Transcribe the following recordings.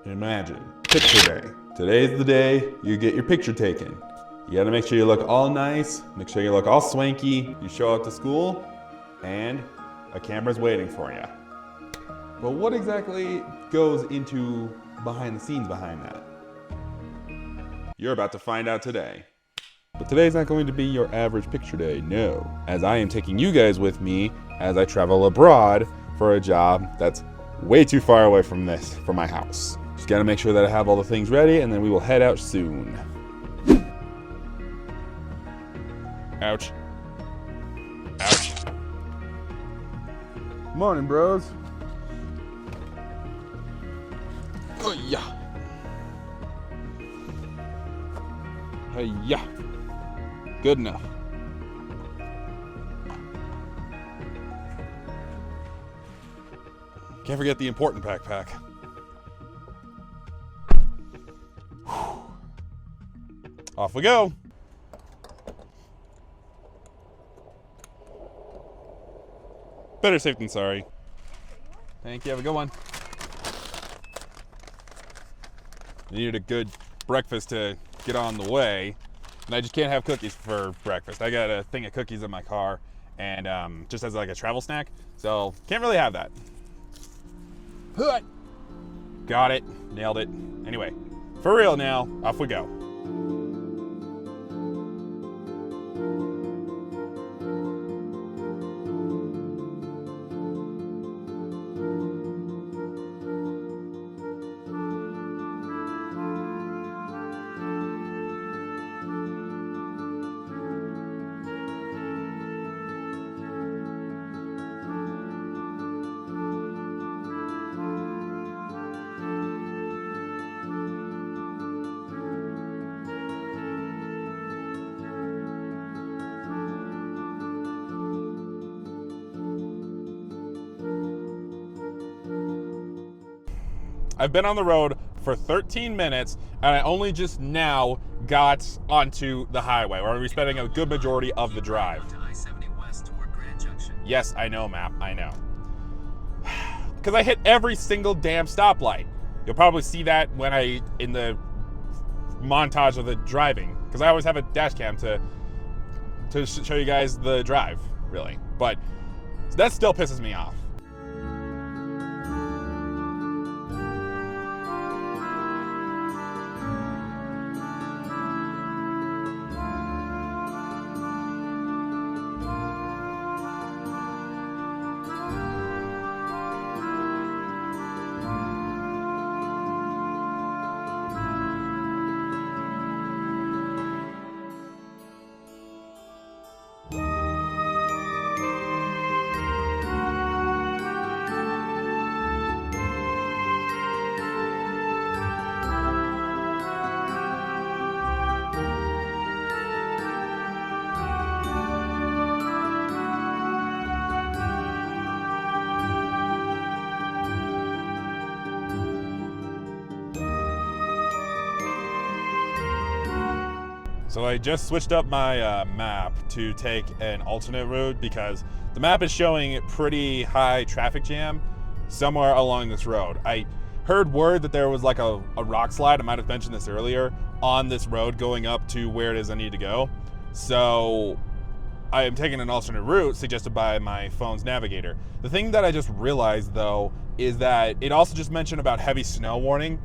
Imagine, picture day. Today's the day you get your picture taken. You gotta make sure you look all nice, make sure you look all swanky. You show up to school, and a camera's waiting for you. But what exactly goes into behind the scenes behind that? You're about to find out today. But today's not going to be your average picture day, no. As I am taking you guys with me as I travel abroad for a job that's way too far away from my house. Just gotta make sure that I have all the things ready, and then we will head out soon. Ouch. Ouch. Morning, bros. Oh, yeah. Hey, yeah. Good enough. Can't forget the important backpack. Off we go. Better safe than sorry. Thank you. Have a good one. I needed a good breakfast to get on the way, and I just can't have cookies for breakfast. I got a thing of cookies in my car, and just as like a travel snack, so can't really have that. Got it. Nailed it. Anyway, for real now, off we go. I've been on the road for 13 minutes, and I only just now got onto the highway, where I'll be spending a good majority of the drive. Yes, I know, map, I know. Because I hit every single damn stoplight. You'll probably see that in the montage of the driving, because I always have a dash cam to show you guys the drive, really. But that still pisses me off. So I just switched up my map to take an alternate route because the map is showing a pretty high traffic jam somewhere along this road. I heard word that there was like a rock slide, I might have mentioned this earlier, on this road going up to where it is I need to go. So I am taking an alternate route suggested by my phone's navigator. The thing that I just realized though is that it also just mentioned about heavy snow warning.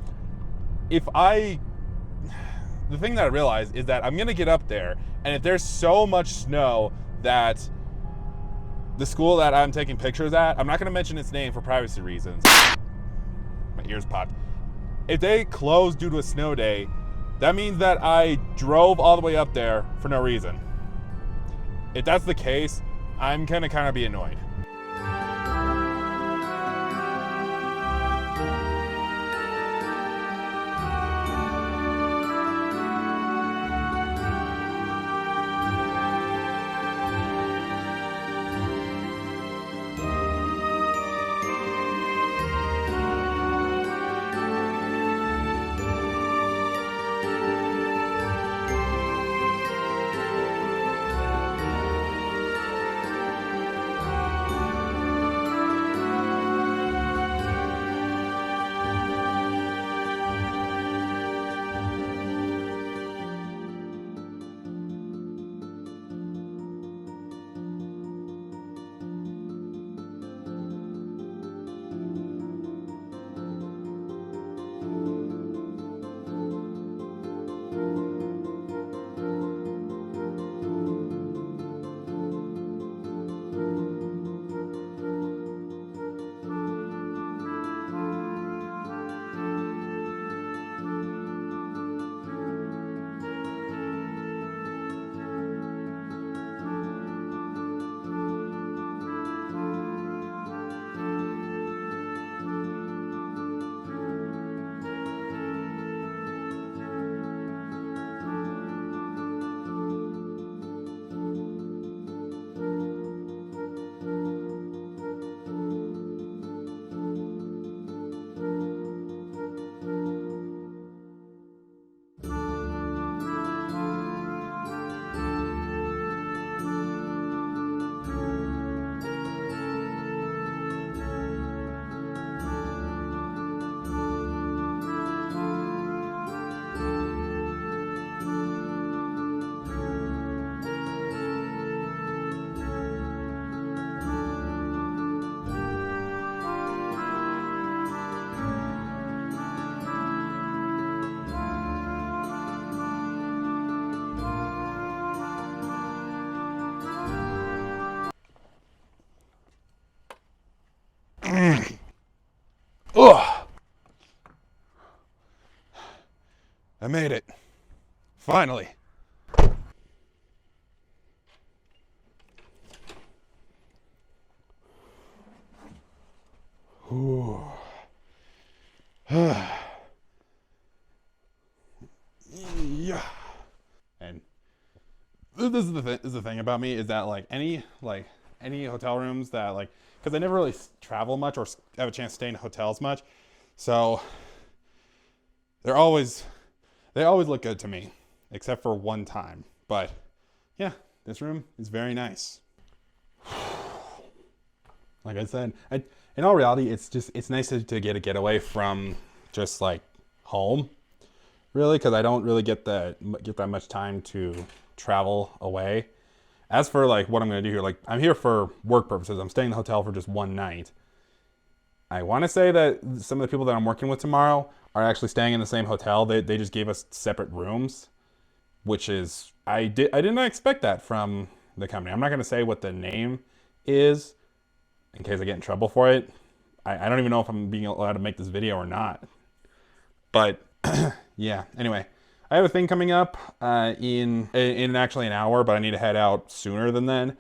The thing that I realized is that I'm gonna get up there, and if there's so much snow that the school that I'm taking pictures at, I'm not gonna mention its name for privacy reasons. My ears popped. If they close due to a snow day, that means that I drove all the way up there for no reason. If that's the case, I'm gonna kind of be annoyed. Ugh. I made it. Finally. Ooh. Yeah. And this is the thing about me is that like any hotel rooms that like, because I never really travel much or have a chance to stay in hotels much, so they always look good to me, except for one time. But yeah, this room is very nice. Like I said, in all reality, it's nice to get a getaway from just like home, really, because I don't really get that much time to travel away. As for like what I'm gonna do here, like I'm here for work purposes. I'm staying in the hotel for just one night. I want to say that some of the people that I'm working with tomorrow are actually staying in the same hotel. They just gave us separate rooms, which is I did not expect that from the company. I'm not gonna say what the name is in case I get in trouble for it. I don't even know if I'm being allowed to make this video or not. But yeah, anyway, I have a thing coming up in actually an hour, but I need to head out sooner than then.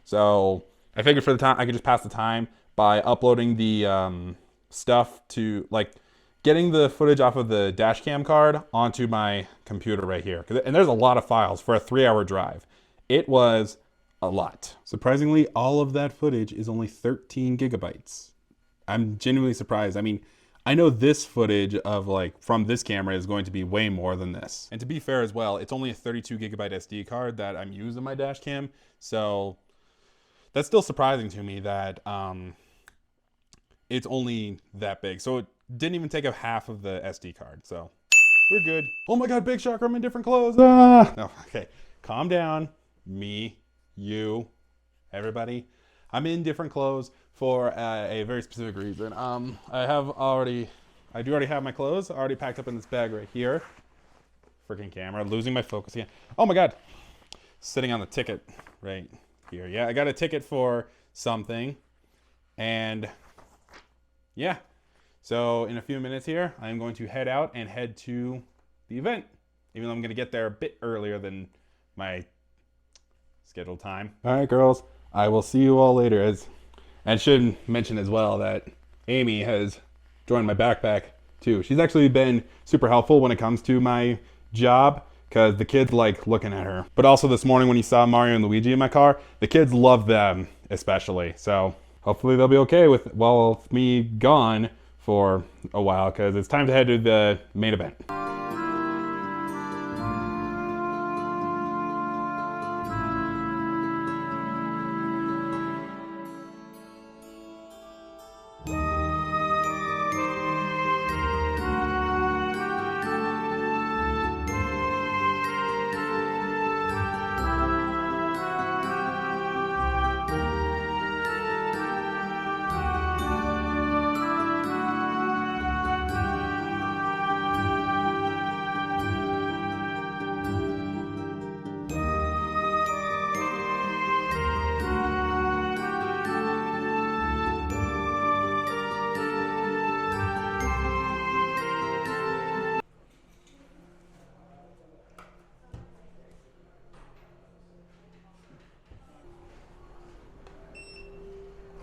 So I figured for the time I could just pass the time by uploading the stuff to like getting the footage off of the dash cam card onto my computer right here. And there's a lot of files for a 3-hour drive. It was a lot. Surprisingly, all of that footage is only 13 gigabytes. I'm genuinely surprised. I mean, I know this footage of like from this camera is going to be way more than this. And to be fair as well, it's only a 32 gigabyte SD card that I'm using my dash cam. So that's still surprising to me that it's only that big. So it didn't even take up half of the SD card. So we're good. Oh my God, Big Shocker, I'm in different clothes. Ah! No, okay, calm down. Me, you, everybody. I'm in different clothes for a very specific reason. I do already have my clothes already packed up in this bag right here. Freaking camera, losing my focus again. Oh my God, sitting on the ticket right here. Yeah, I got a ticket for something, and yeah. So in a few minutes here, I'm going to head out and head to the event, even though I'm going to get there a bit earlier than my scheduled time. All right, girls, I will see you all later. And should mention as well that Amy has joined my backpack too. She's actually been super helpful when it comes to my job because the kids like looking at her. But also this morning when you saw Mario and Luigi in my car, the kids love them especially. So hopefully they'll be okay with me gone for a while because it's time to head to the main event.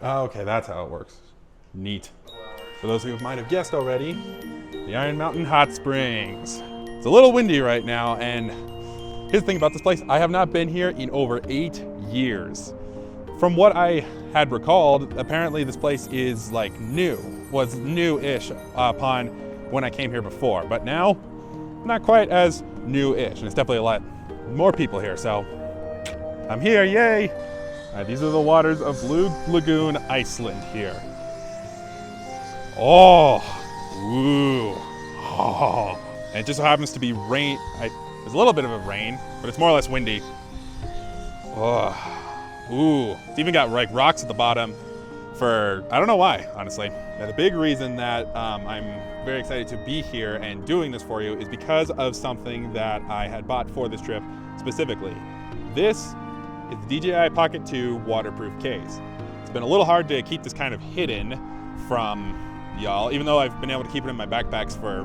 Okay, that's how it works. Neat. For those who might have guessed already, the Iron Mountain Hot Springs. It's a little windy right now, and here's the thing about this place. I have not been here in over 8 years. From what I had recalled, apparently this place is like was new-ish upon when I came here before, but now, not quite as new-ish, and it's definitely a lot more people here, so I'm here, yay! These are the waters of Blue Lagoon, Iceland here. Oh, ooh, oh. And it just so happens to be rain. There's a little bit of a rain, but it's more or less windy. Oh, ooh. It's even got like rocks at the bottom for, I don't know why, honestly. Now, the big reason that I'm very excited to be here and doing this for you is because of something that I had bought for this trip specifically. This is the DJI Pocket 2 waterproof case. It's been a little hard to keep this kind of hidden from y'all, even though I've been able to keep it in my backpacks for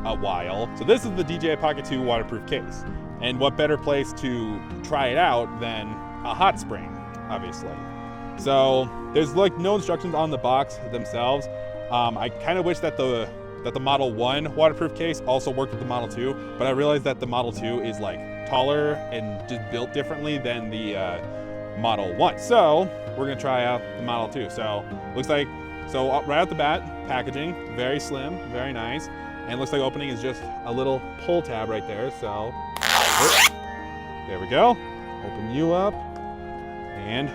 a while. So this is the DJI Pocket 2 waterproof case. And what better place to try it out than a hot spring, obviously. So there's like no instructions on the box themselves. I kind of wish that the Model 1 waterproof case also worked with the Model 2, but I realized that the Model 2 is like taller and just built differently than the Model 1. So we're gonna try out the Model 2. So looks like, right out the bat, packaging, very slim, very nice. And looks like opening is just a little pull tab right there. So there we go. Open you up, and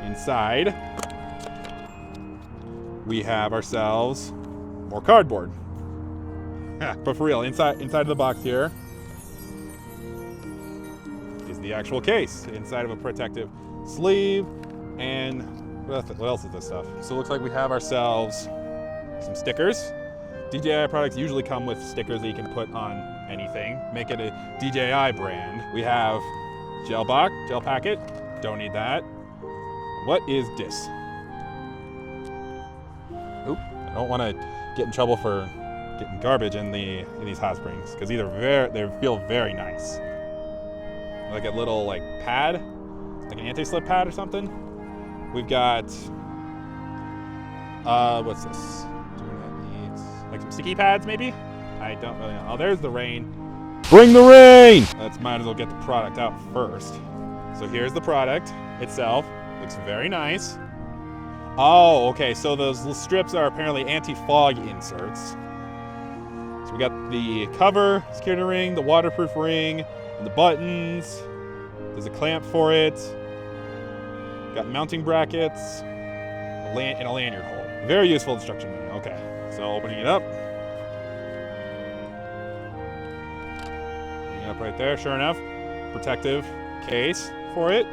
inside we have ourselves more cardboard. But for real, inside of the box here is the actual case, inside of a protective sleeve. And what else is this stuff? So it looks like we have ourselves some stickers. DJI products usually come with stickers that you can put on anything, make it a DJI brand. We have gel packet, don't need that. What is this? Oop, I don't want to get in trouble for getting garbage in these hot springs, because they feel very nice. Like a little like pad, like an anti-slip pad or something. We've got, what's this? Like some sticky pads, maybe? I don't really know. Oh, there's the rain. Bring the rain! Let's might as well get the product out first. So here's the product itself. Looks very nice. Oh, okay, so those strips are apparently anti-fog inserts. So we got the cover, security ring, the waterproof ring, and the buttons. There's a clamp for it. Got mounting brackets, and a lanyard hole. Very useful instruction manual. Okay. So opening it up. Opening it up right there, sure enough. Protective case for it.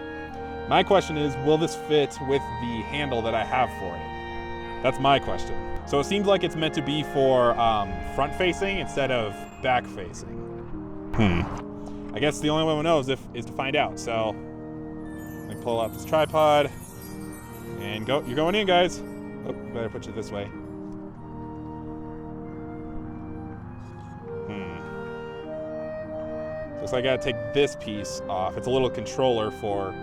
My question is, will this fit with the handle that I have for it? That's my question. So it seems like it's meant to be for front facing instead of back facing. I guess the only way we'll know is to find out. So let me pull out this tripod and go. You're going in, guys. Oh, better put you this way. Looks like I gotta take this piece off. It's a little controller for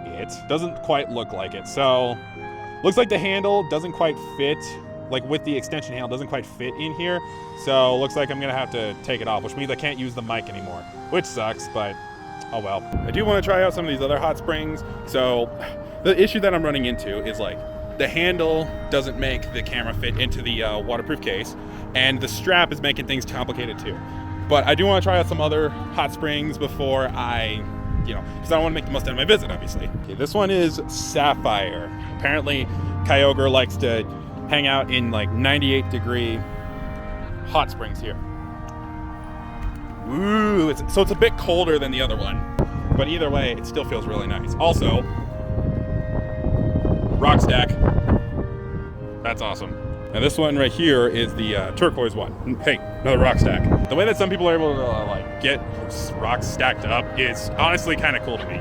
it. Doesn't quite look like it. So, looks like the handle doesn't quite fit, like with the extension handle, doesn't quite fit in here. So, looks like I'm gonna have to take it off, which means I can't use the mic anymore, which sucks, but oh well. I do wanna try out some of these other hot springs. So, the issue that I'm running into is like, the handle doesn't make the camera fit into the waterproof case, and the strap is making things complicated too. But I do want to try out some other hot springs before I, because I want to make the most out of my visit, obviously. Okay, this one is Sapphire. Apparently, Kyogre likes to hang out in like 98-degree hot springs here. Ooh, so it's a bit colder than the other one, but either way, it still feels really nice. Also, rock stack. That's awesome. And this one right here is the turquoise one. Hey, another rock stack. The way that some people are able to get rocks stacked up is honestly kind of cool to me.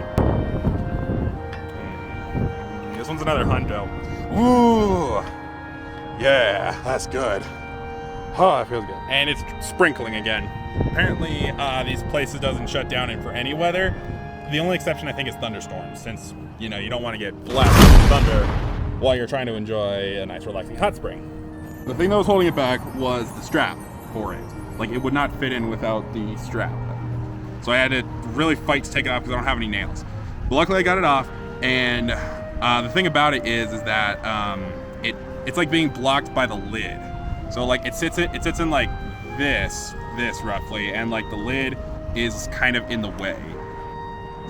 This one's another hundo. Ooh, yeah, that's good. Oh, that feels good. And it's sprinkling again. Apparently, these places doesn't shut down for any weather. The only exception I think is thunderstorms, since you don't want to get blasted with thunder while you're trying to enjoy a nice relaxing hot spring. The thing that was holding it back was the strap for it. Like, it would not fit in without the strap. So I had to really fight to take it off because I don't have any nails. But luckily I got it off, and the thing about it is that it's like being blocked by the lid. So like it sits in like this roughly, and like the lid is kind of in the way.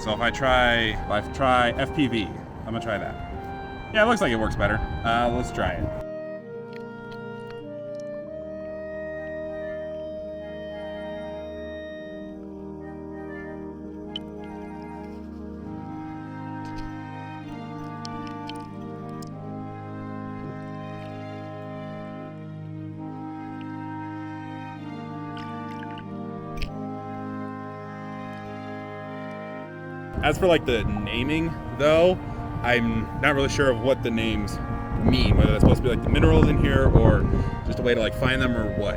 So if I try FPV, I'm gonna try that. Yeah, it looks like it works better. Let's try it. As for like the naming though, I'm not really sure of what the names mean, whether that's supposed to be like the minerals in here or just a way to like find them or what.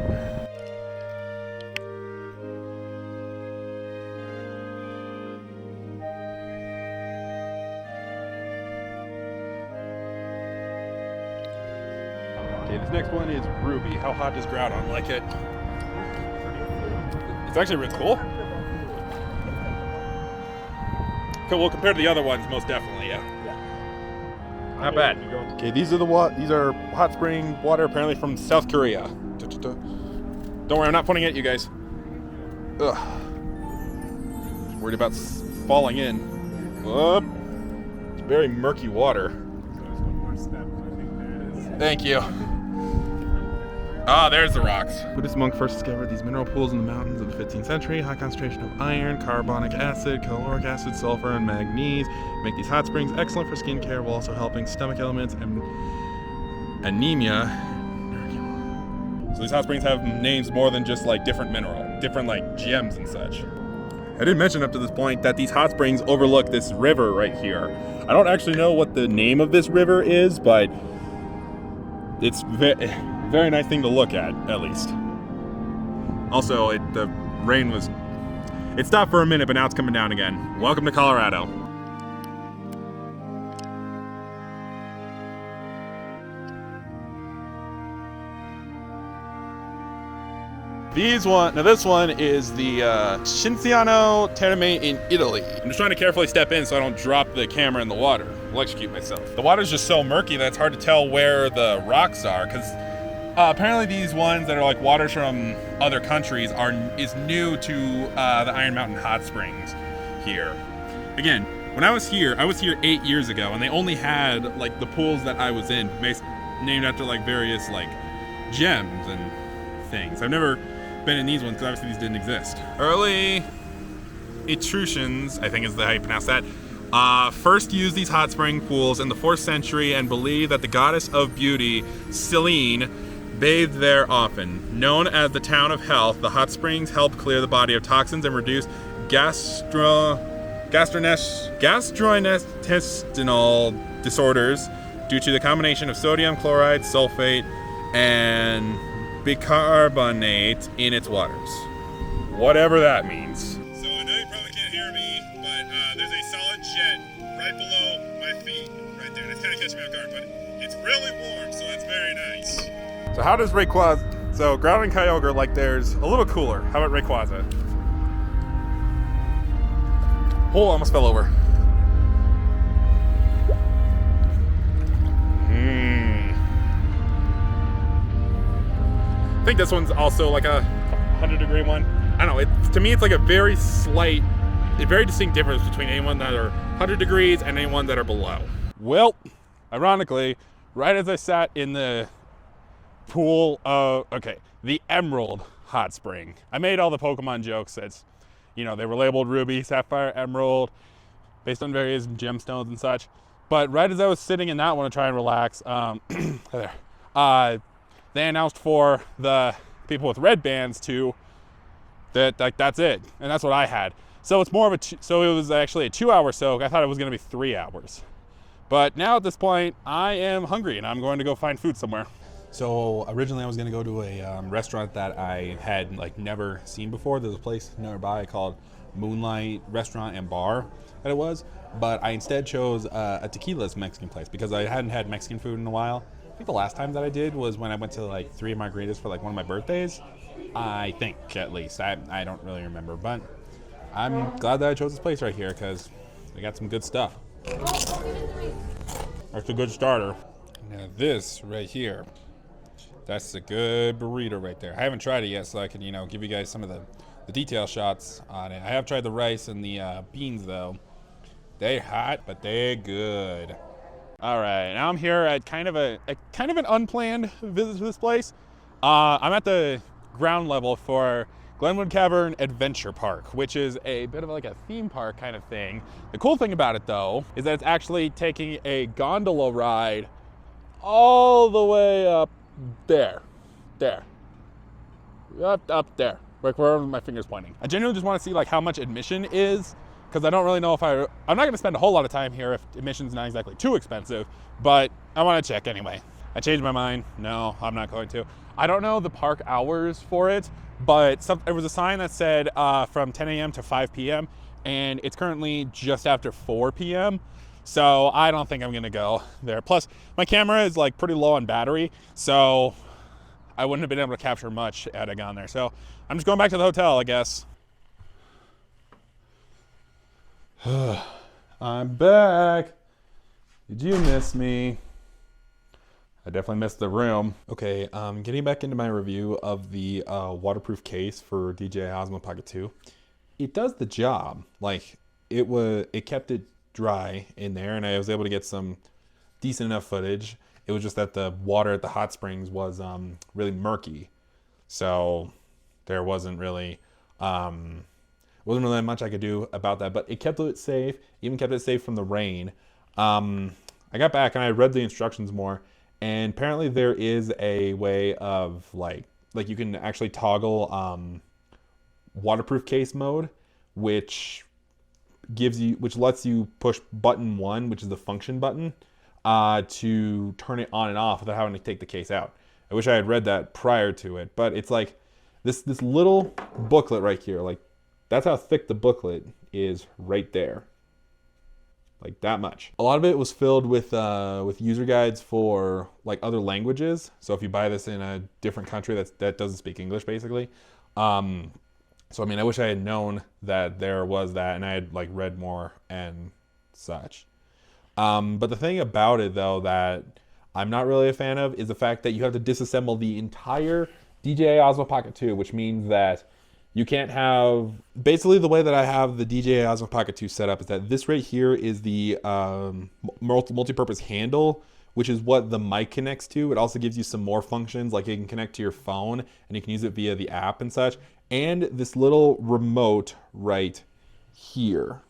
Okay, this next one is ruby. How hot does Groudon like it? It's actually really cool. Okay, well, compared to the other ones, most definitely, yeah. Not bad. Okay, these are hot spring water apparently from South Korea. Don't worry, I'm not pointing at you guys. Ugh. Worried about falling in. It's very murky water. Thank you. Ah, there's the rocks. Buddhist monk first discovered these mineral pools in the mountains of the 15th century. High concentration of iron, carbonic acid, caloric acid, sulfur, and manganese make these hot springs excellent for skin care while also helping stomach ailments and anemia. So these hot springs have names more than just like different like gems and such. I didn't mention up to this point that these hot springs overlook this river right here. I don't actually know what the name of this river is, but it's very nice thing to look at least. Also, the rain it stopped for a minute, but now it's coming down again. Welcome to Colorado. This one is the Cinzano Terme in Italy. I'm just trying to carefully step in so I don't drop the camera in the water. Electrocute myself. The water's just so murky that it's hard to tell where the rocks are, because apparently these ones that are like waters from other countries is new to the Iron Mountain Hot Springs here. Again, when I was here 8 years ago, and they only had like the pools that I was in named after like various like gems and things. I've never been in these ones because obviously these didn't exist. Early Etruscans, I think is how you pronounce that, first used these hot spring pools in the 4th century and believed that the goddess of beauty, Selene, bathed there often. Known as the town of health, the hot springs help clear the body of toxins and reduce gastrointestinal disorders due to the combination of sodium chloride, sulfate, and bicarbonate in its waters. Whatever that means. So I know you probably can't hear me, but there's a solid jet right below my feet, right there. That's kind of catching me off guard, but it's really warm, so that's very nice. So how does Rayquaza? So Groudon and Kyogre like theirs a little cooler. How about Rayquaza? Oh, I almost fell over. I think this one's also like a 100-degree one. I don't know, to me it's like a very distinct difference between anyone that are 100 degrees and anyone that are below. Well, ironically, right as I sat in the pool of, the Emerald Hot Spring. I made all the Pokemon jokes that's, they were labeled Ruby, Sapphire, Emerald, based on various gemstones and such. But right as I was sitting in that one to try and relax, they announced for the people with red bands that's it, and that's what I had. So it's more of so it was actually a 2-hour soak. I thought it was going to be 3 hours, but now at this point I am hungry and I'm going to go find food somewhere. So originally I was going to go to a restaurant that I had never seen before. There's a place nearby called Moonlight Restaurant and Bar that it was, but I instead chose a Tequila's Mexican place because I hadn't had Mexican food in a while. I think the last time that I did was when I went to 3 margaritas for one of my birthdays. I think, at least. I don't really remember, but I'm glad that I chose this place right here because they got some good stuff. That's a good starter. Now this right here, that's a good burrito right there. I haven't tried it yet, so I can, give you guys some of the detail shots on it. I have tried the rice and the beans though. They're hot, but they're good. All right, now I'm here at kind of an unplanned visit to this place. I'm at the ground level for Glenwood Cavern Adventure Park, which is a bit of a theme park kind of thing. The cool thing about it though is that it's actually taking a gondola ride all the way up there, up there, wherever my finger's pointing. I genuinely just want to see how much admission is, because I don't really know if I'm not going to spend a whole lot of time here if admission's not exactly too expensive, but I want to check anyway. I changed my mind. No, I'm not going to. I don't know the park hours for it, but there was a sign that said from 10 a.m. to 5 p.m. and it's currently just after 4 p.m. So I don't think I'm gonna go there. Plus, my camera is like pretty low on battery, so I wouldn't have been able to capture much had I gone there. So I'm just going back to the hotel, I guess. I'm back. Did you miss me? I definitely missed the room. Okay, getting back into my review of the waterproof case for DJI Osmo Pocket 2. It does the job. Like, it kept it dry in there, and I was able to get some decent enough footage. It was just that the water at the hot springs was really murky. So there wasn't really much I could do about that, but it kept it safe, even kept it safe from the rain. I got back and I read the instructions more, and apparently there is a way of like you can actually toggle waterproof case mode, which lets you push button 1, which is the function button, to turn it on and off without having to take the case out. I wish I had read that prior to it, but it's like this little booklet right here, like that's how thick the booklet is right there. Like that much. A lot of it was filled with user guides for like other languages. So if you buy this in a different country that doesn't speak English, basically. So I mean, I wish I had known that there was that, and I had like read more and such. But the thing about it though that I'm not really a fan of is the fact that you have to disassemble the entire DJI Osmo Pocket 2, which means that you can't have, basically the way that I have the DJI Osmo Pocket 2 set up is that this right here is the multi-purpose handle, which is what the mic connects to. It also gives you some more functions, like you can connect to your phone and you can use it via the app and such. And this little remote right here.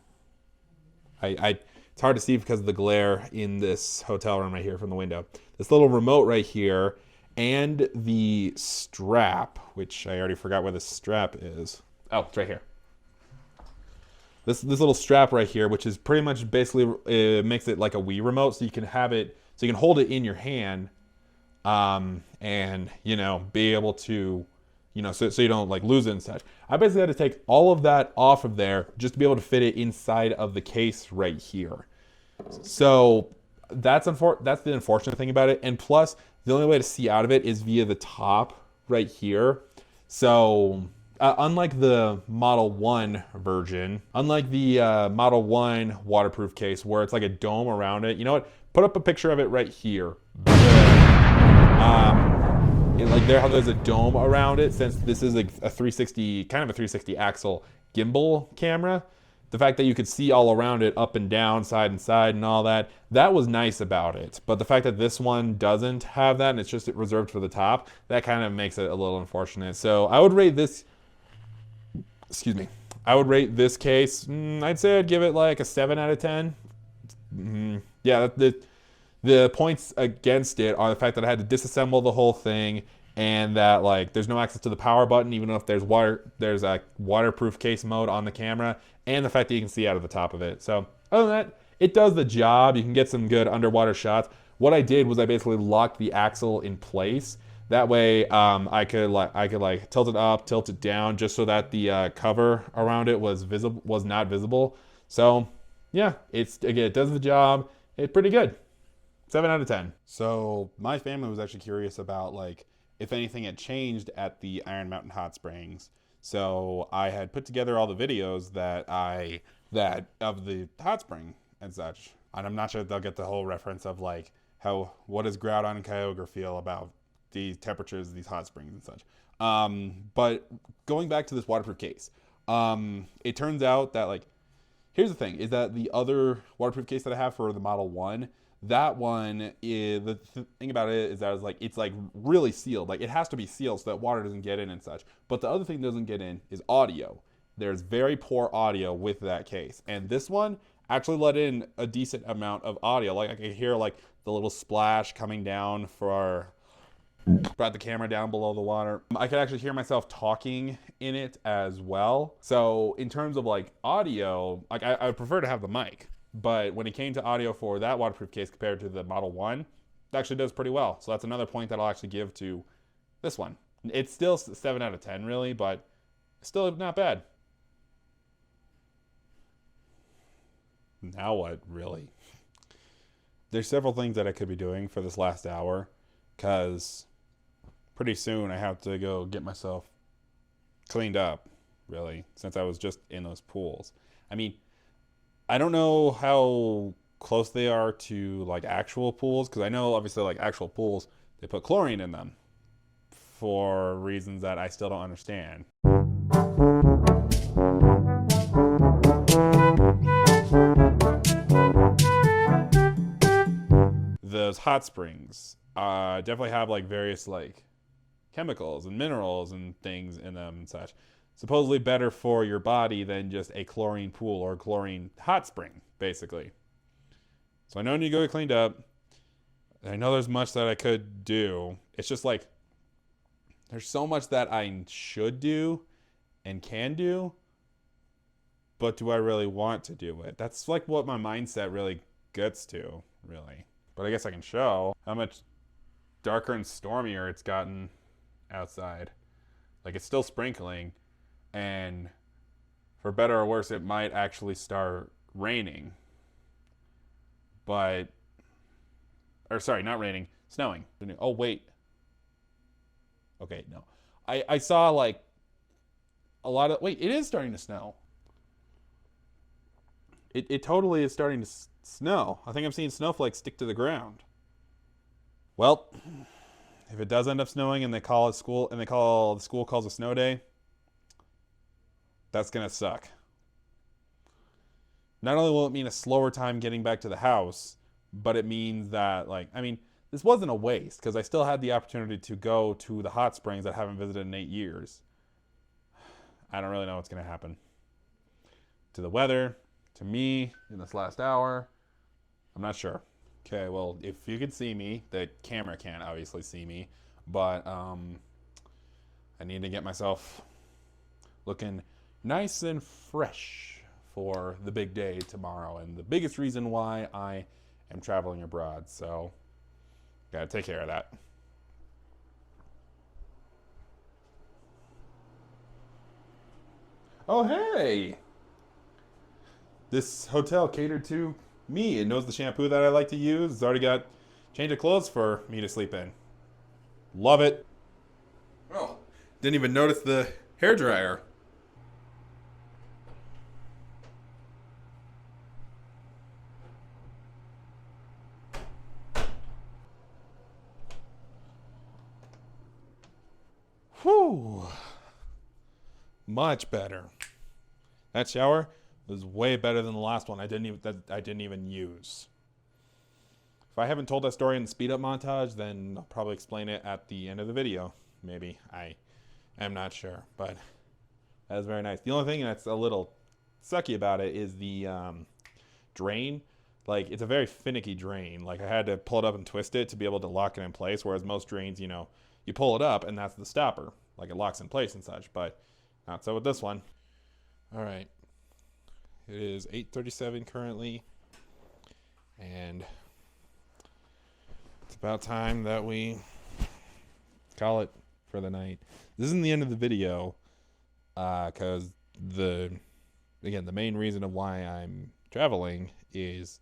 It's hard to see because of the glare in this hotel room right here from the window. This little remote right here, and the strap, which I already forgot where the strap is. Oh, it's right here. This little strap right here, which is pretty much basically, it makes it like a Wii remote, so you can have it, so you can hold it in your hand, and, you know, be able to, you know, so you don't like lose it and such. I basically had to take all of that off of there just to be able to fit it inside of the case right here. So that's the unfortunate thing about it. And plus, the only way to see out of it is via the top right here. So unlike the Model 1 version, unlike the Model 1 waterproof case where it's like a dome around it, you know what? Put up a picture of it right here. Like there's a dome around it, since this is like a 360, kind of a 360 axle gimbal camera. The fact that you could see all around it, up and down, side and side and all that, that was nice about it. But the fact that this one doesn't have that and it's just reserved for the top, that kind of makes it a little unfortunate. So I would rate this, I would rate this case, I'd say I'd give it like a 7 out of 10. Yeah, the points against it are the fact that I had to disassemble the whole thing, and that like there's no access to the power button, even if there's a waterproof case mode on the camera, and the fact that you can see out of the top of it. So other than that, it does the job. You can get some good underwater shots. What I did was I basically locked the axle in place. That way I could tilt it up, tilt it down, just so that the cover around it was not visible. So yeah, it does the job. It's pretty good. 7 out of 10. So my family was actually curious about like if anything had changed at the Iron Mountain Hot Springs. So I had put together all the videos of the hot spring and such. And I'm not sure if they'll get the whole reference of like what does Groudon and Kyogre feel about the temperatures of these hot springs and such. But going back to this waterproof case, it turns out that like, here's the thing, is that the other waterproof case that I have for the Model 1, that one is, the thing about it is that it's like really sealed. Like it has to be sealed so that water doesn't get in and such. But the other thing that doesn't get in is audio. There's very poor audio with that case. And this one actually let in a decent amount of audio. Like I could hear like the little splash coming down brought the camera down below the water. I could actually hear myself talking in it as well. So in terms of like audio, like I would prefer to have the mic. But when it came to audio for that waterproof case compared to the Model 1, actually does pretty well. So that's another point that I'll actually give to this one. It's still 7 out of 10 really, but still not bad. Now what, really? There's several things that I could be doing for this last hour, because pretty soon I have to go get myself cleaned up, really, since I was just in those pools. I mean, I don't know how close they are to like actual pools, because I know obviously like actual pools, they put chlorine in them for reasons that I still don't understand. Those hot springs definitely have like various like chemicals and minerals and things in them and such. Supposedly better for your body than just a chlorine pool or chlorine hot spring, basically. So I know I need to go get cleaned up. I know there's much that I could do. It's just like there's so much that I should do and can do, but do I really want to do it? That's like what my mindset really gets to, really. But I guess I can show how much darker and stormier it's gotten outside. Like it's still sprinkling, and for better or worse, it might actually start raining. But, or sorry, not raining, snowing. Oh, wait. Okay, no. I saw like a lot of, wait, it is starting to snow. It totally is starting to snow. I think I'm seeing snowflakes stick to the ground. Well, if it does end up snowing and they call it school, and the school calls a snow day, that's gonna suck. Not only will it mean a slower time getting back to the house, but it means that, like, I mean, this wasn't a waste, because I still had the opportunity to go to the hot springs that I haven't visited in 8 years. I don't really know what's going to happen to the weather, to me, in this last hour. I'm not sure. Okay, well, if you could see me, the camera can't obviously see me, but I need to get myself looking nice and fresh for the big day tomorrow, and the biggest reason why I am traveling abroad. So gotta take care of that. Oh, hey! This hotel catered to me. It knows the shampoo that I like to use. It's already got change of clothes for me to sleep in. Love it. Oh, didn't even notice the hairdryer. Whew. Much better. That shower was way better than the last one I didn't even use. If I haven't told that story in the speed up montage, then I'll probably explain it at the end of the video. Maybe. I am not sure, but that was very nice. The only thing that's a little sucky about it is the drain. Like, it's a very finicky drain. Like, I had to pull it up and twist it to be able to lock it in place, whereas most drains, you know, you pull it up and that's the stopper. Like, it locks in place and such, but not so with this one. All right. It is 8:37 currently, and it's about time that we call it for the night. This isn't the end of the video, because the main reason of why I'm traveling is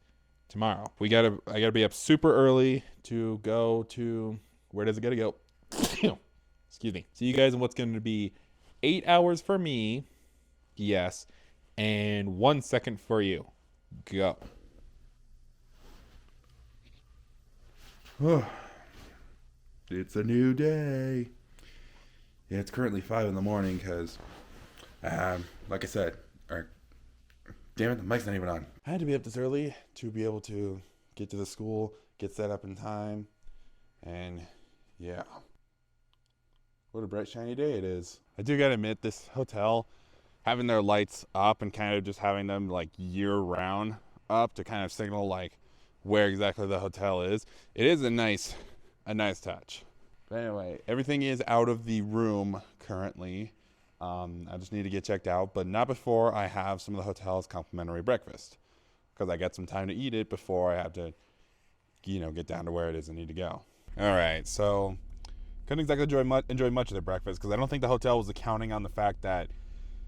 tomorrow. I gotta be up super early to go to, where does it gotta go? Excuse me. See you guys in what's going to be 8 hours for me, yes, and 1 second for you. Go. It's a new day. Yeah, it's currently 5 in the morning because, like I said, damn it, the mic's not even on. I had to be up this early to be able to get to the school, get set up in time, and yeah. What a bright, shiny day it is. I do gotta admit, this hotel, having their lights up and kind of just having them like year-round up to kind of signal like where exactly the hotel is, it is a nice touch. But anyway, everything is out of the room currently. I just need to get checked out, but not before I have some of the hotel's complimentary breakfast, because I get some time to eat it before I have to get down to where it is I need to go. All right, so couldn't exactly enjoy much of their breakfast because I don't think the hotel was accounting on the fact that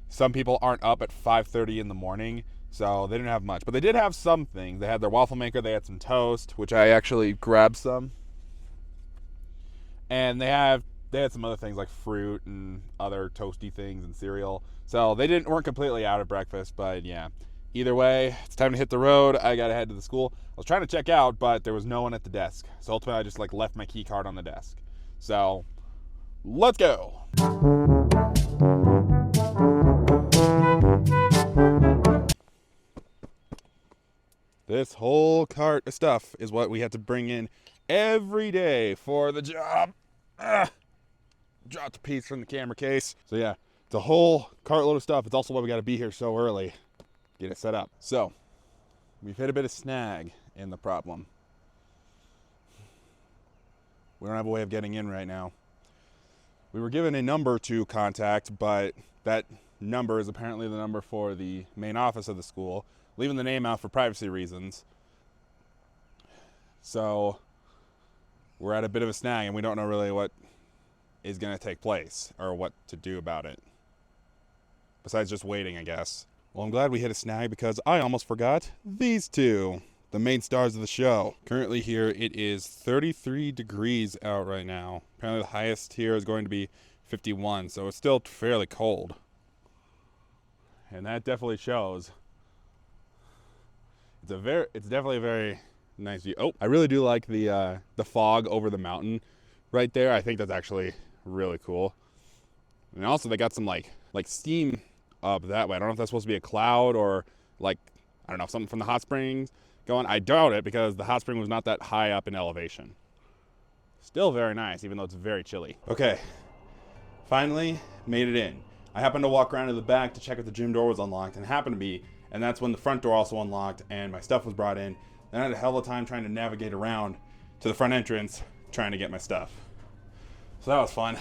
some people aren't up at 5:30 in the morning, so they didn't have much. But they did have some things. They had their waffle maker, they had some toast, which I actually grabbed some. And they had some other things like fruit and other toasty things and cereal. So they weren't completely out of breakfast, but yeah. Either way, it's time to hit the road. I gotta head to the school. I was trying to check out, but there was no one at the desk. So ultimately I just left my key card on the desk. So let's go. This whole cart of stuff is what we have to bring in every day for the job. Dropped a piece from the camera case. So yeah, it's a whole cartload of stuff. It's also why we got to be here so early. Get it set up. So we've hit a bit of snag in the problem. We don't have a way of getting in right now. We were given a number to contact, but that number is apparently the number for the main office of the school, leaving the name out for privacy reasons. So we're at a bit of a snag and we don't know really what is going to take place or what to do about it. Besides just waiting, I guess. Well, I'm glad we hit a snag because I almost forgot these two, the main stars of the show. Currently here, it is 33 degrees out right now. Apparently the highest here is going to be 51, so it's still fairly cold. And that definitely shows. It's definitely a very nice view. Oh, I really do like the fog over the mountain right there. I think that's actually really cool. And also they got some like steam up that way. I don't know if that's supposed to be a cloud or I don't know, something from the hot springs going. I doubt it because the hot spring was not that high up in elevation. Still very nice, even though it's very chilly. Okay, finally made it in. I happened to walk around to the back to check if the gym door was unlocked, and it happened to be, and that's when the front door also unlocked and my stuff was brought in. Then I had a hell of a time trying to navigate around to the front entrance trying to get my stuff. So that was fun.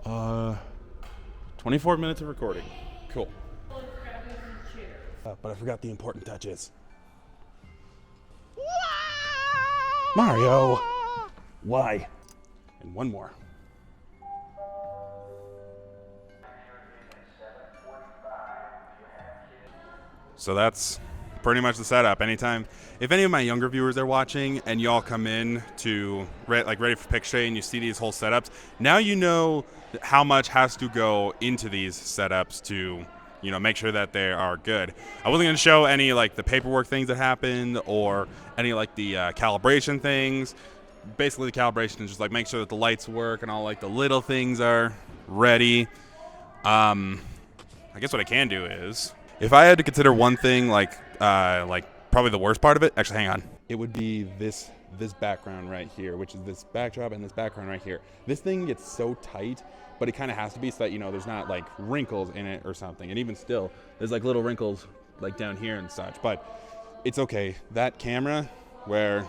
Uh, 24 minutes of recording. Cool. But I forgot the important touches. Mario! Why? And one more. So that's pretty much the setup. Anytime, if any of my younger viewers are watching and y'all come in to ready for picture day and you see these whole setups, now you know how much has to go into these setups to, make sure that they are good. I wasn't going to show any the paperwork things that happened or any the calibration things. Basically the calibration is just make sure that the lights work and all the little things are ready. I guess what I can do is, if I had to consider one thing probably the worst part of it, actually hang on, it would be this background right here, which is this backdrop and this background right here. This thing gets so tight, but it kind of has to be so that there's not wrinkles in it or something. And even still, there's little wrinkles down here and such, but it's okay. That camera where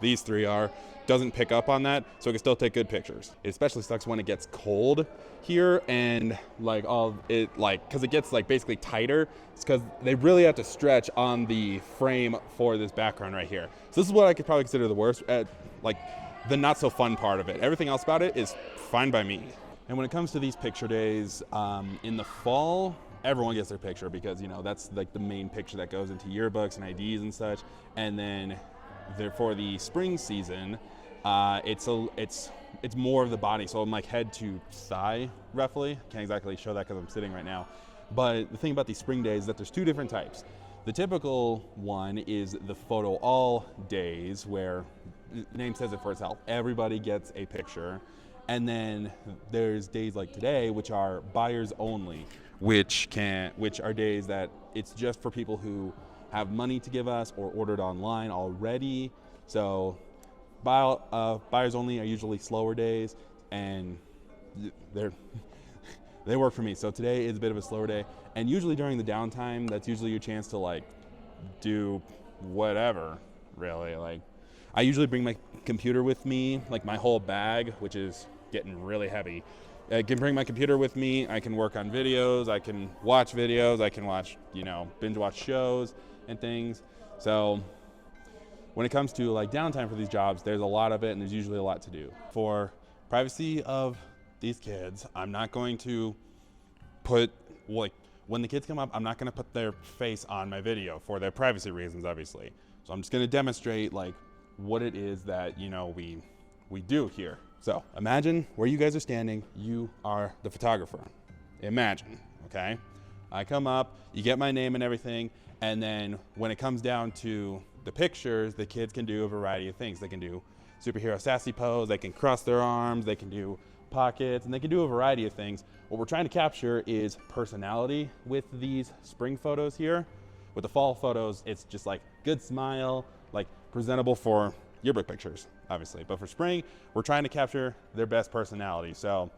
these three are doesn't pick up on that, so it can still take good pictures. It especially sucks when it gets cold here and because it gets basically tighter. It's because they really have to stretch on the frame for this background right here. So this is what I could probably consider the worst. the not so fun part of it. Everything else about it is fine by me. And when it comes to these picture days, in the fall, everyone gets their picture because, you know, that's like the main picture that goes into yearbooks and IDs and such. And then for the spring season, it's more of the body. So I'm like head to thigh, roughly. Can't exactly show that because I'm sitting right now. But the thing about these spring days is that there's two different types. The typical one is the photo all days, where the name says it for itself. Everybody gets a picture. And then there's days like today, which are buyers only, which are days that it's just for people who have money to give us or ordered online already. So buyers only are usually slower days, and they work for me. So today is a bit of a slower day, and usually during the downtime, that's usually your chance to like do whatever, really. Like, I usually bring my computer with me, like my whole bag, which is getting really heavy. I can bring my computer with me. I can work on videos. I can watch videos. I can watch, binge watch shows and things. So when it comes to like downtime for these jobs, there's a lot of it, and there's usually a lot to do. For privacy of these kids, I'm not going to put, like, when the kids come up, I'm not going to put their face on my video for their privacy reasons, obviously. So I'm just going to demonstrate like what it is that, we do here. So imagine where you guys are standing. You are the photographer. Imagine, okay? I come up, you get my name and everything, and then when it comes down to the pictures, the kids can do a variety of things. They can do superhero sassy pose, they can cross their arms, they can do pockets, and they can do a variety of things. What we're trying to capture is personality with these spring photos here. With the fall photos, it's just like good smile, like presentable for yearbook pictures, obviously. But for spring, we're trying to capture their best personality. So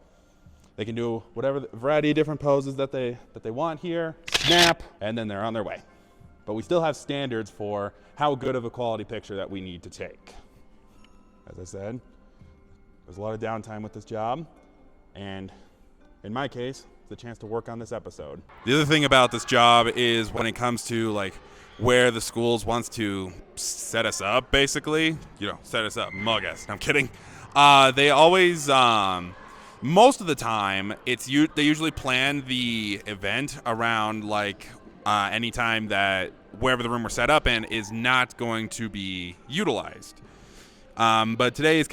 they can do whatever variety of different poses that they want here, snap, and then they're on their way. But we still have standards for how good of a quality picture that we need to take. As I said, there's a lot of downtime with this job, and in my case, it's a chance to work on this episode. The other thing about this job is when it comes to like where the schools wants to set us up, basically, set us up, mug us. I'm kidding. They always, most of the time, they usually plan the event around like any time that wherever the room we're set up in is not going to be utilized. But today is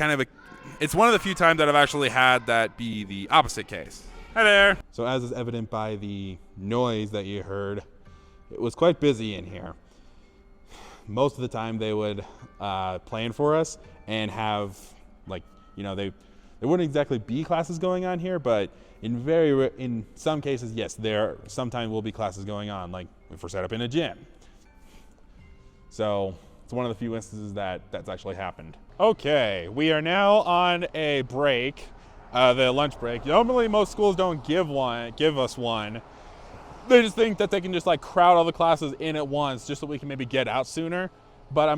it's one of the few times that I've actually had that be the opposite case. Hi there. So as is evident by the noise that you heard, it was quite busy in here. Most of the time they would plan for us and have they wouldn't exactly be classes going on here, but in some cases, yes, there sometimes will be classes going on, like if we're set up in a gym. So it's one of the few instances that's actually happened. Okay, we are now on a break, the lunch break. Normally most schools don't give us one. They just think that they can just like crowd all the classes in at once just so we can maybe get out sooner. But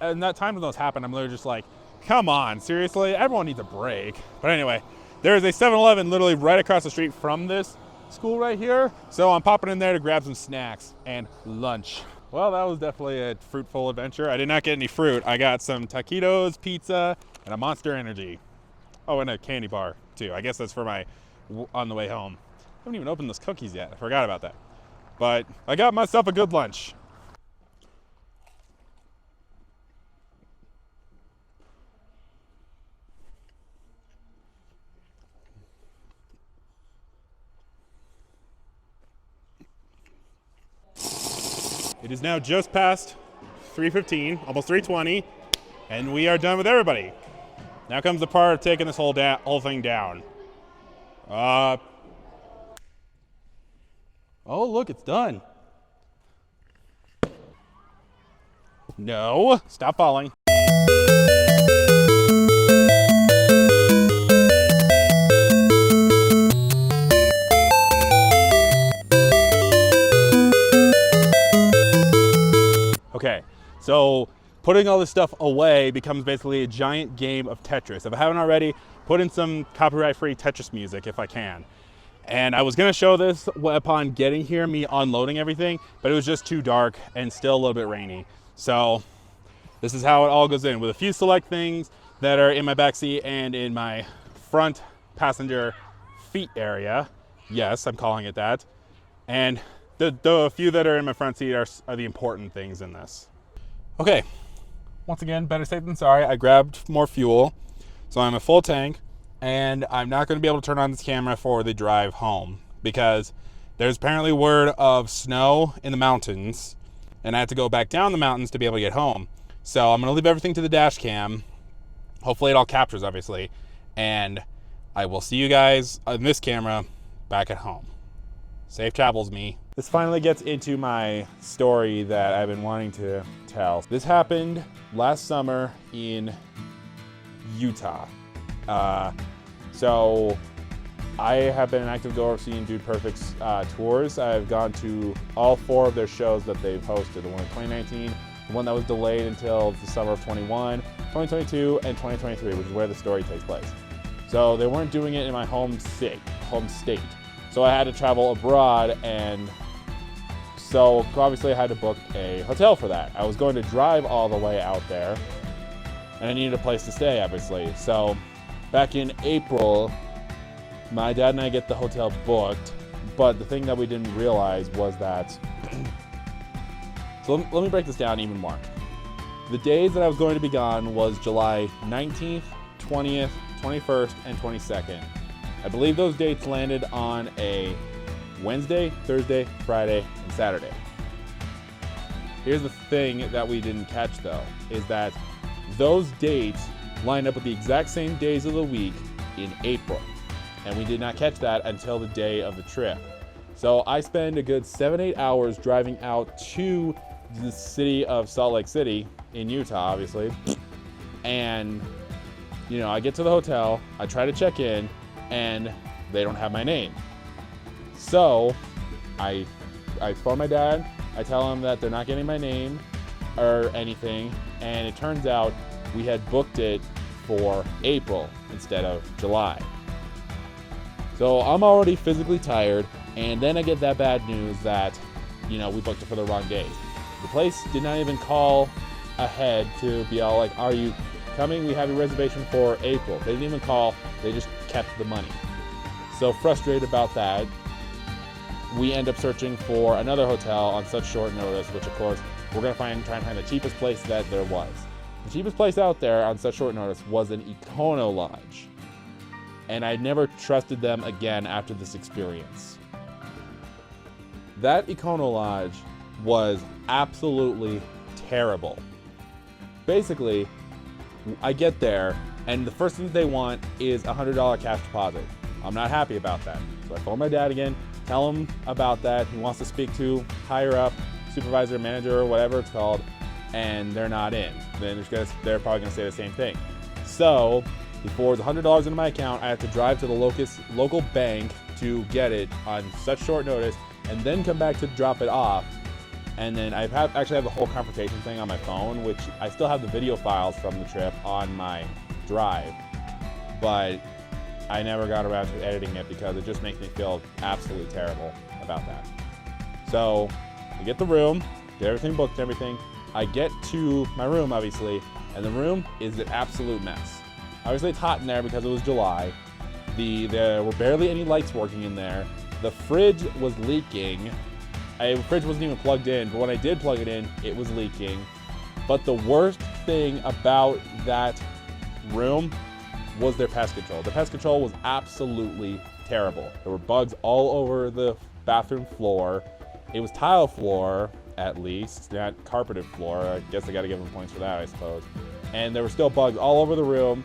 in that time when those happen, I'm literally just like, come on, seriously? Everyone needs a break. But anyway, there is a 7-Eleven literally right across the street from this school right here. So I'm popping in there to grab some snacks and lunch. Well, that was definitely a fruitful adventure. I did not get any fruit. I got some taquitos, pizza, and a Monster Energy. Oh, and a candy bar too. I guess that's for on the way home. I haven't even opened those cookies yet. I forgot about that. But I got myself a good lunch. It is now just past 3:15, almost 3:20, and we are done with everybody. Now comes the part of taking this whole thing down. Oh, look, it's done. No, stop falling. Okay, so putting all this stuff away becomes basically a giant game of Tetris. If I haven't already, put in some copyright-free Tetris music if I can. And I was gonna show this upon getting here, me unloading everything, but it was just too dark and still a little bit rainy. So this is how it all goes in, with a few select things, that are in my backseat and in my front passenger feet area. Yes, I'm calling it that. And the few that are in my front seat are the important things in this. Okay, once again, better safe than sorry. I grabbed more fuel, so I'm a full tank, and I'm not going to be able to turn on this camera for the drive home because there's apparently word of snow in the mountains, and I have to go back down the mountains to be able to get home. So I'm going to leave everything to the dash cam. Hopefully it all captures, obviously, and I will see you guys on this camera back at home. Safe travels, me. This finally gets into my story that I've been wanting to tell. This happened last summer in Utah. So I have been an active goer of seeing Dude Perfect's tours. I've gone to all 4 of their shows that they've hosted. The one in 2019, the one that was delayed until the summer of 21, 2022, and 2023, which is where the story takes place. So they weren't doing it in my home state. So I had to travel abroad, and so obviously I had to book a hotel for that. I was going to drive all the way out there, and I needed a place to stay, obviously. So back in April, my dad and I get the hotel booked, but the thing that we didn't realize was that, so let me break this down even more. The days that I was going to be gone was July 19th, 20th, 21st, and 22nd. I believe those dates landed on a Wednesday, Thursday, Friday, and Saturday. Here's the thing that we didn't catch though, is that those dates lined up with the exact same days of the week in April. And we did not catch that until the day of the trip. So I spend a good 7-8 hours driving out to the city of Salt Lake City in Utah, obviously. And, you know, I get to the hotel, I try to check in, and they don't have my name. So I phone my dad, I tell him that they're not getting my name or anything, and it turns out we had booked it for April instead of July. So I'm already physically tired, and then I get that bad news that, you know, we booked it for the wrong days. The place did not even call ahead to be all like, are you coming? We have a reservation for April. They didn't even call, they just kept the money. So frustrated about that, we end up searching for another hotel on such short notice, which of course, we're gonna try and find the cheapest place that there was. The cheapest place out there on such short notice was an Econo Lodge. And I never trusted them again after this experience. That Econo Lodge was absolutely terrible. Basically, I get there, and the first thing they want is a $100 cash deposit. I'm not happy about that. So I phone my dad again, tell him about that. He wants to speak to higher up, supervisor, manager, or whatever it's called, and they're not in. Then they're probably gonna say the same thing. So he forwards $100 into my account. I have to drive to the local bank to get it on such short notice, and then come back to drop it off. And then I actually have the whole confrontation thing on my phone, which I still have the video files from the trip on my drive, but I never got around to editing it because it just makes me feel absolutely terrible about that. So I get the room, get everything booked and everything. I get to my room, obviously, and the room is an absolute mess. Obviously it's hot in there because it was July. There were barely any lights working in there. The fridge was leaking. The fridge wasn't even plugged in, but when I did plug it in, it was leaking. But the worst thing about that room was their pest control. The pest control was absolutely terrible. There were bugs all over the bathroom floor. It was tile floor, at least, not carpeted floor. I guess I gotta give them points for that, I suppose. And there were still bugs all over the room.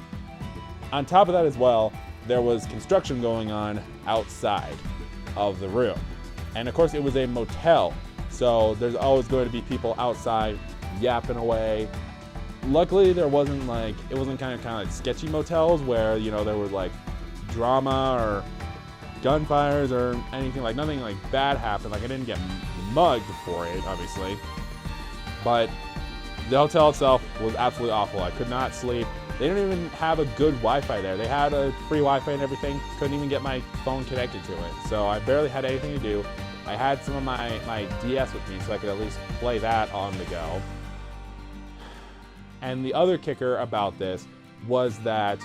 On top of that as well, there was construction going on outside of the room. And of course it was a motel, so there's always going to be people outside yapping away. Luckily it wasn't kind of like sketchy motels where, you know, there was like drama or gunfires or anything, like nothing like bad happened. Like I didn't get mugged for it, obviously. But the hotel itself was absolutely awful. I could not sleep. They didn't even have a good Wi-Fi there. They had a free Wi-Fi and everything. Couldn't even get my phone connected to it. So I barely had anything to do. I had some of my DS with me so I could at least play that on the go. And the other kicker about this, was that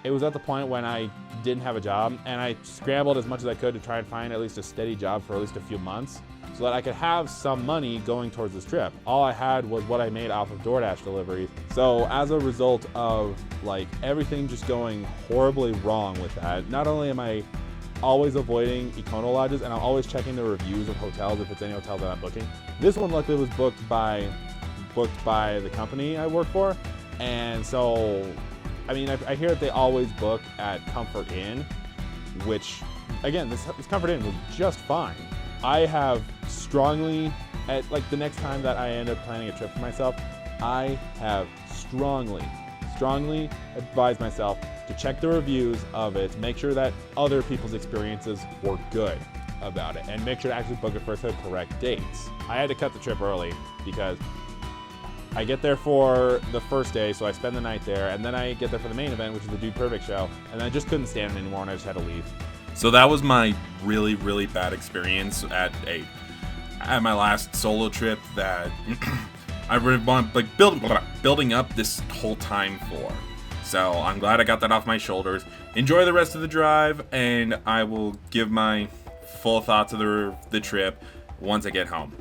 it was at the point when I didn't have a job, and I scrambled as much as I could to try and find at least a steady job for at least a few months so that I could have some money going towards this trip. All I had was what I made off of DoorDash deliveries. So as a result of like everything just going horribly wrong with that, not only am I always avoiding Econo lodges, and I'm always checking the reviews of hotels if it's any hotels that I'm booking. This one luckily was booked by the company I work for, and so I mean, I hear that they always book at Comfort Inn, which, again, this Comfort Inn was just fine. I have strongly, at like the next time that I end up planning a trip for myself, I have strongly advised myself to check the reviews of it, make sure that other people's experiences were good about it, and make sure to actually book it for the correct dates. I had to cut the trip early because I get there for the first day, so I spend the night there, and then I get there for the main event, which is the Dude Perfect show, and I just couldn't stand it anymore, and I just had to leave. So that was my really, really bad experience at my last solo trip that I really want like building up this whole time for. So I'm glad I got that off my shoulders. Enjoy the rest of the drive, and I will give my full thoughts of the trip once I get home.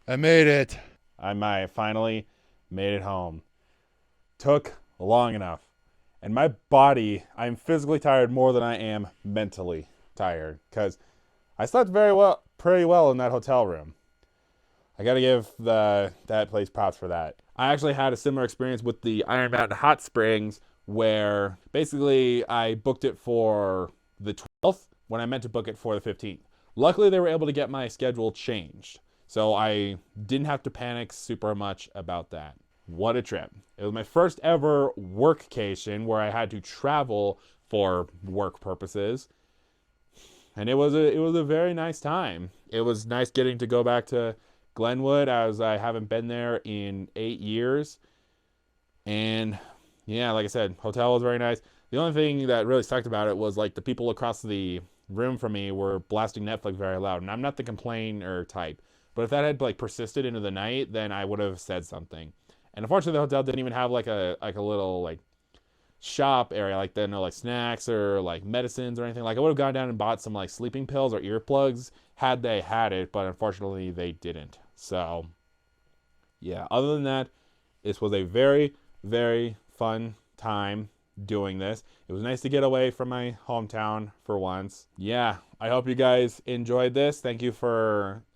I made it. I finally made it home. Took long enough. And my body, I'm physically tired more than I am mentally tired, because I slept pretty well in that hotel room. I gotta give that place props for that. I actually had a similar experience with the Iron Mountain Hot Springs, where basically I booked it for the 12th when I meant to book it for the 15th. Luckily, they were able to get my schedule changed, so I didn't have to panic super much about that. What a trip. It was my first ever workcation where I had to travel for work purposes. And it was a very nice time. It was nice getting to go back to Glenwood, as I haven't been there in 8 years. And yeah, like I said, hotel was very nice. The only thing that really sucked about it was like the people across the room from me were blasting Netflix very loud. And I'm not the complainer type, but if that had like persisted into the night, then I would have said something. And unfortunately, the hotel didn't even have like a little like shop area, like like snacks or like medicines or anything. Like I would have gone down and bought some like sleeping pills or earplugs had they had it, but unfortunately they didn't. So yeah, other than that, this was a very, very fun time doing this. It was nice to get away from my hometown for once. Yeah, I hope you guys enjoyed this. Thank you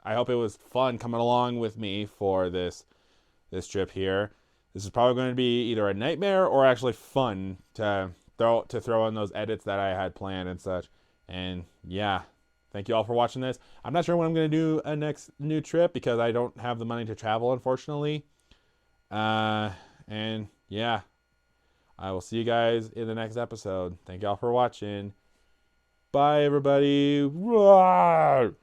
I hope it was fun coming along with me for this trip here. This is probably going to be either a nightmare or actually fun to throw in those edits that I had planned and such. And yeah, thank you all for watching this. I'm not sure when I'm going to do a next new trip because I don't have the money to travel, unfortunately. And yeah, I will see you guys in the next episode. Thank y'all for watching. Bye, everybody. Roar!